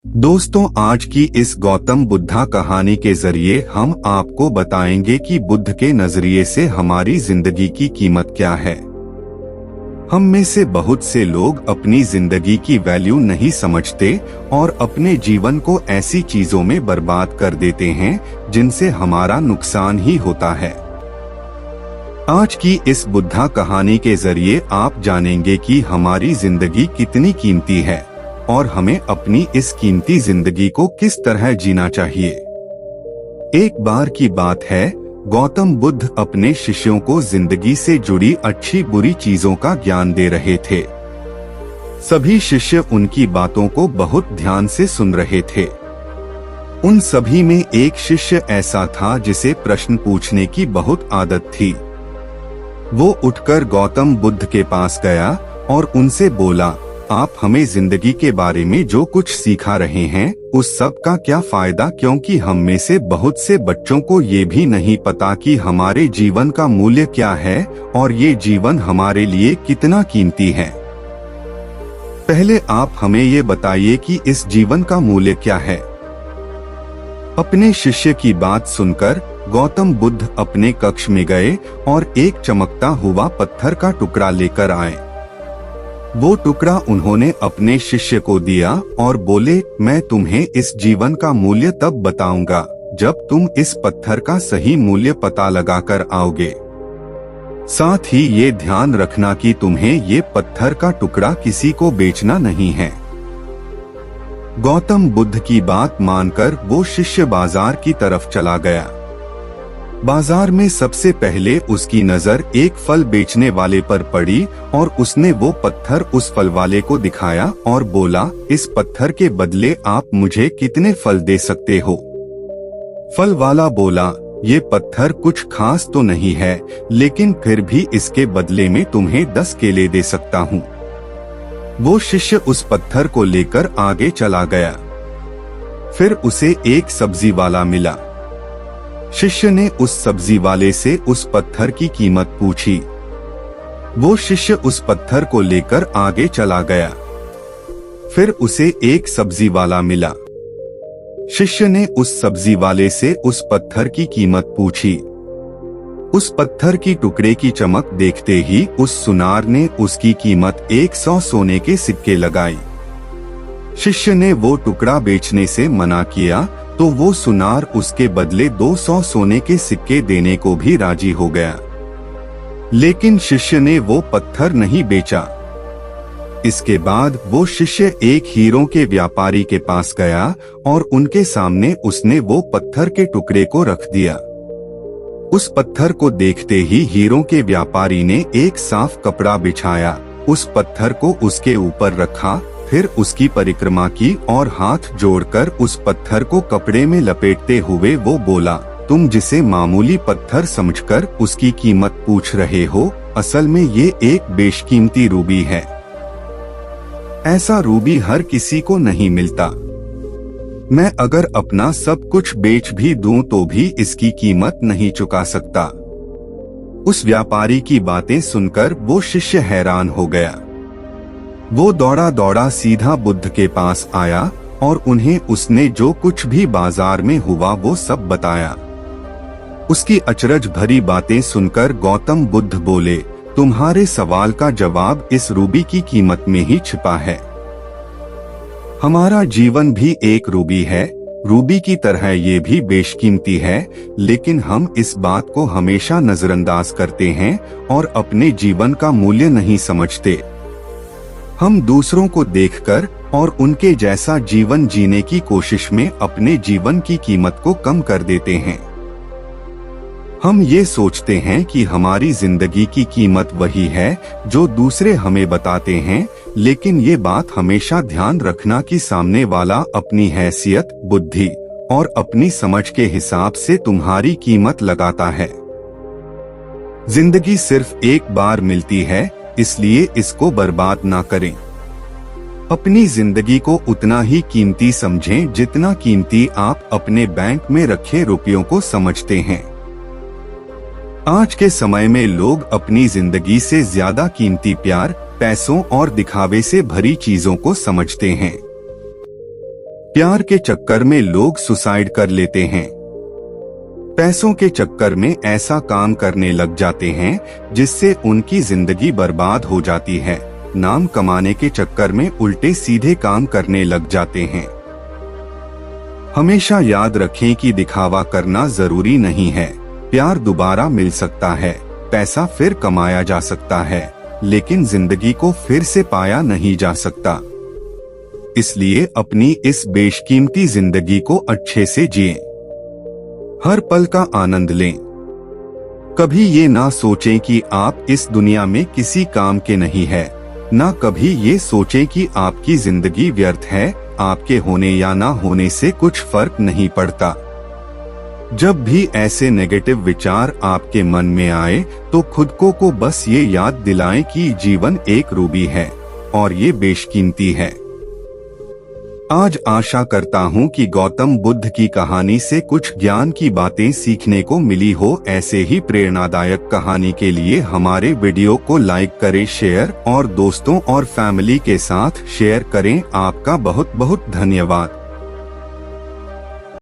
दोस्तों, आज की इस गौतम बुद्धा कहानी के जरिए हम आपको बताएंगे कि बुद्ध के नजरिए से हमारी जिंदगी की कीमत क्या है। हम में से बहुत से लोग अपनी जिंदगी की वैल्यू नहीं समझते और अपने जीवन को ऐसी चीजों में बर्बाद कर देते हैं जिनसे हमारा नुकसान ही होता है। आज की इस बुद्धा कहानी के जरिए आप जानेंगे कि हमारी जिंदगी कितनी कीमती है और हमें अपनी इस कीमती जिंदगी को किस तरह जीना चाहिए। एक बार की बात है, गौतम बुद्ध अपने शिष्यों को जिंदगी से जुड़ी अच्छी बुरी चीजों का ज्ञान दे रहे थे। सभी शिष्य उनकी बातों को बहुत ध्यान से सुन रहे थे। उन सभी में एक शिष्य ऐसा था जिसे प्रश्न पूछने की बहुत आदत थी। वो उठकर गौतम बुद्ध के पास गया और उनसे बोला, आप हमें जिंदगी के बारे में जो कुछ सिखा रहे हैं उस सब का क्या फायदा, क्योंकि हम में से बहुत से बच्चों को ये भी नहीं पता कि हमारे जीवन का मूल्य क्या है और ये जीवन हमारे लिए कितना कीमती है। पहले आप हमें ये बताइए कि इस जीवन का मूल्य क्या है। अपने शिष्य की बात सुनकर गौतम बुद्ध अपने कक्ष में गए और एक चमकता हुआ पत्थर का टुकड़ा लेकर आए। वो टुकड़ा उन्होंने अपने शिष्य को दिया और बोले, मैं तुम्हें इस जीवन का मूल्य तब बताऊंगा जब तुम इस पत्थर का सही मूल्य पता लगाकर आओगे। साथ ही ये ध्यान रखना कि तुम्हें ये पत्थर का टुकड़ा किसी को बेचना नहीं है। गौतम बुद्ध की बात मानकर वो शिष्य बाजार की तरफ चला गया। बाजार में सबसे पहले उसकी नजर एक फल बेचने वाले पर पड़ी और उसने वो पत्थर उस फल वाले को दिखाया और बोला, इस पत्थर के बदले आप मुझे कितने फल दे सकते हो। फल वाला बोला, ये पत्थर कुछ खास तो नहीं है, लेकिन फिर भी इसके बदले में तुम्हें 10 केले दे सकता हूँ। वो शिष्य उस पत्थर को लेकर आगे चला गया। फिर उसे एक सब्जी वाला मिला। शिष्य ने उस सब्जी वाले से उस पत्थर की कीमत पूछी। वो शिष्य उस पत्थर को लेकर आगे चला गया। फिर उसे एक सब्जी वाला मिला। शिष्य ने उस सब्जी वाले से उस पत्थर की कीमत पूछी। उस पत्थर की टुकड़े की चमक देखते ही उस सुनार ने उसकी कीमत 100 सोने के सिक्के लगाई। शिष्य ने वो टुकड़ा बेचने से मना किया तो वो सुनार उसके बदले 200 सोने के सिक्के देने को भी राजी हो गया, लेकिन शिष्य ने वो पत्थर नहीं बेचा। इसके बाद वो शिष्य एक हीरों के व्यापारी के पास गया और उनके सामने उसने वो पत्थर के टुकड़े को रख दिया। उस पत्थर को देखते ही हीरों के व्यापारी ने एक साफ कपड़ा बिछाया, उस पत्थर को उसके ऊपर रखा, फिर उसकी परिक्रमा की और हाथ जोड़कर उस पत्थर को कपड़े में लपेटते हुए वो बोला, तुम जिसे मामूली पत्थर समझकर उसकी कीमत पूछ रहे हो, असल में ये एक बेशकीमती रूबी है। ऐसा रूबी हर किसी को नहीं मिलता। मैं अगर अपना सब कुछ बेच भी दूं तो भी इसकी कीमत नहीं चुका सकता। उस व्यापारी की बातें सुनकर वो शिष्य हैरान हो गया। वो दौड़ा दौड़ा सीधा बुद्ध के पास आया और उन्हें उसने जो कुछ भी बाजार में हुआ वो सब बताया। उसकी अचरज भरी बातें सुनकर गौतम बुद्ध बोले, तुम्हारे सवाल का जवाब इस रूबी की कीमत में ही छिपा है। हमारा जीवन भी एक रूबी है, रूबी की तरह ये भी बेशकीमती है, लेकिन हम इस बात को हमेशा नजरअंदाज करते हैं और अपने जीवन का मूल्य नहीं समझते। हम दूसरों को देखकर और उनके जैसा जीवन जीने की कोशिश में अपने जीवन की कीमत को कम कर देते हैं। हम ये सोचते हैं कि हमारी जिंदगी की कीमत वही है जो दूसरे हमें बताते हैं, लेकिन ये बात हमेशा ध्यान रखना कि सामने वाला अपनी हैसियत, बुद्धि और अपनी समझ के हिसाब से तुम्हारी कीमत लगाता है। जिंदगी सिर्फ एक बार मिलती है, इसलिए इसको बर्बाद ना करें। अपनी जिंदगी को उतना ही कीमती समझें जितना कीमती आप अपने बैंक में रखे रुपयों को समझते हैं। आज के समय में लोग अपनी जिंदगी से ज्यादा कीमती प्यार, पैसों और दिखावे से भरी चीजों को समझते हैं। प्यार के चक्कर में लोग सुसाइड कर लेते हैं। पैसों के चक्कर में ऐसा काम करने लग जाते हैं जिससे उनकी जिंदगी बर्बाद हो जाती है। नाम कमाने के चक्कर में उल्टे सीधे काम करने लग जाते हैं। हमेशा याद रखें कि दिखावा करना जरूरी नहीं है। प्यार दोबारा मिल सकता है, पैसा फिर कमाया जा सकता है, लेकिन जिंदगी को फिर से पाया नहीं जा सकता। इसलिए अपनी इस बेशकीमती जिंदगी को अच्छे से जिएं। हर पल का आनंद लें। कभी ये ना सोचें कि आप इस दुनिया में किसी काम के नहीं है, ना कभी ये सोचें कि आपकी जिंदगी व्यर्थ है। आपके होने या ना होने से कुछ फर्क नहीं पड़ता। जब भी ऐसे नेगेटिव विचार आपके मन में आए तो खुद को बस ये याद दिलाएं कि जीवन एक रूबी है और ये बेशकीमती है। आज आशा करता हूँ कि गौतम बुद्ध की कहानी से कुछ ज्ञान की बातें सीखने को मिली हो। ऐसे ही प्रेरणादायक कहानी के लिए हमारे वीडियो को लाइक करें, शेयर और दोस्तों और फैमिली के साथ शेयर करें। आपका बहुत बहुत धन्यवाद।